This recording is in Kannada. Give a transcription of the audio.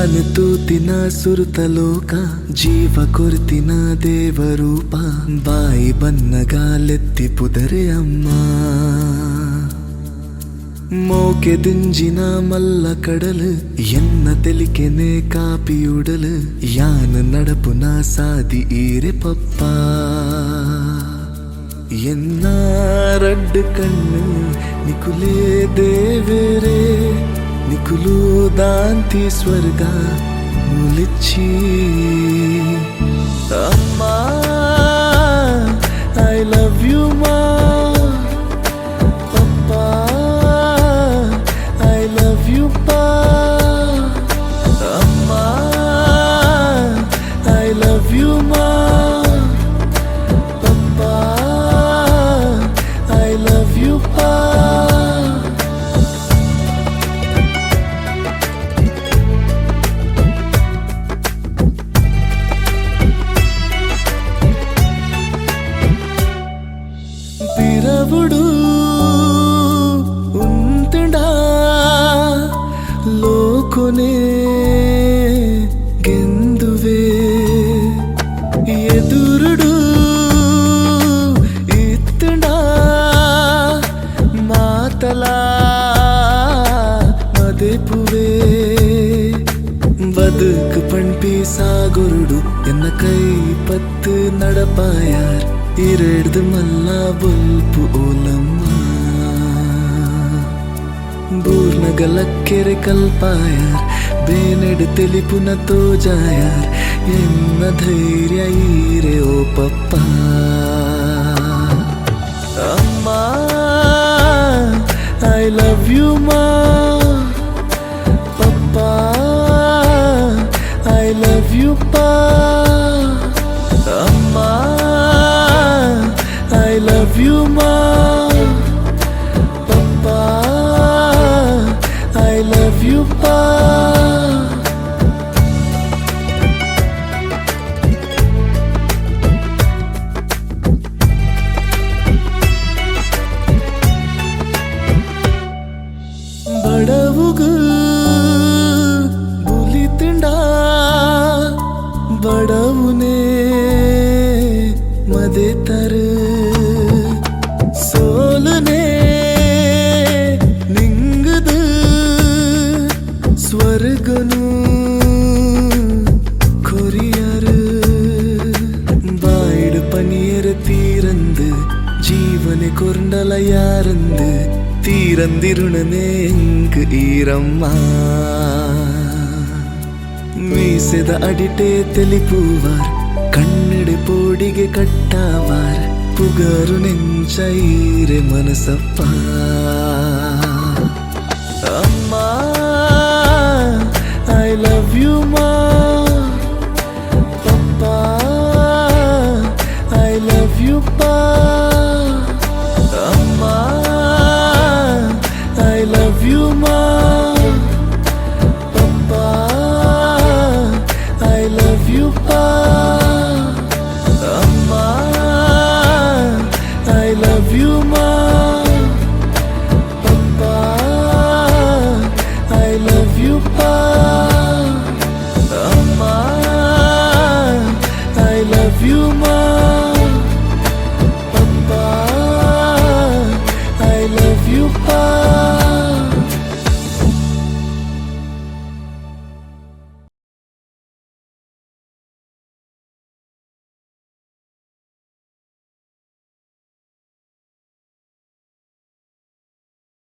ನಾನು ತೂತಿನ ಸುರುತಲೋಕ ಜೀವ ಕೊರ್ತಿನ ದೇವರೂಪ ಬಾಯಿ ಬನ್ನಗಾಲೆತ್ತಿ ಪುದರೆ ಅಮ್ಮ ಮೋಕೆ ದಿಂಜಿನ ಮಲ್ಲ ಕಡಲು ಎನ್ನ ತೆಲಿಕೆನೆ ಕಾಪಿಯುಡಲು ಯಾನ ನಡಪುನ ಸಾದಿ ಈರೆ ಪಪ್ಪ ಎನ್ನ ರಡ್ಡು ಕಣ್ಣು ನಿಕುಲೇ ದೇವೇರೆ ನಿಕುಲು ದಾಂತಿ ಸ್ವರ್ಗ ಮುಲಿಚ್ಚಿ ಅಮ್ಮ ಐ ಲವ್ ಯು ಮಾ ಪಪ್ಪಾ ಐ ಲವ್ ಯು ಪಾ ಅಮ್ಮ ಐ ಲವ್ ಯು ಮಾ ಪಪ್ಪಾ ಐ ಲವ್ ಯು ಪಾ పిరవుడు ఉంతుండా లోకునే ಗೆಂದುವೆ ಎದುರುಡು ಇತ್ತುಂಡಾ ಮಾತಲಾ ಮದೆಪುವೆ ಬದುಕು ಪಣ್ಪಿ ಸಾಗುರುಡು ಎನ್ನ ಕೈ ಪತ್ತು ನಡಪಾಯಾರ್ ಇರೆಡ್ದು ಮಲ್ಲ ಬೊಲ್ಪು ಓಲಮ್ಮ ಬೂರ್ನಗಲಕ್ಕೆರೆ ಕಲ್ಪಾಯಾರ್ ಬೇನೆಡು ತೆಲಿಪುನ ತೋಜಾಯಾರ್ ಎನ್ನ ಧೈರ್ಯ ಈರೆ ಓ ಪಪ್ಪ ಅಮ್ಮ ಐ ಲವ್ ಯು ಮಾ ಪಪ್ಪ ಐ ಲವ್ ಯು ಪಾ ಅಮ್ಮ I love you ma papa I love you pa ಬಡವುಗು ಬುಲಿತಿಂಡ ಬಡವುನೇ ಮದೆ ತರ ಸೋಲನೆ ನಿಂಗದು ಸ್ವರ್ಗನು ಕೊರಿಯರು ಬಾಯ್ಡು ಪನಿಯರು ತೀರಂದು ಜೀವನೆ ಕೊರ್ಂಡಲ ಯಾರಂದು ತೀರಂದಿರುಣನೆ ಎಂಕ್ ಈರಮ್ಮ ಮೀಸೆದ ಅಡಿಟೆ ತೆಲಿಪುವಾರ್ ಕಣ್ಣೆಡೆ ಪೋಡಿಗೆ ಕಟ್ಟಾವಾರ್ ಪುಗರು ನೆಂಚೈರೆ ಮನಸಪ್ಪ ಅಮ್ಮ ಐ ಲವ್ ಯು ಮಾ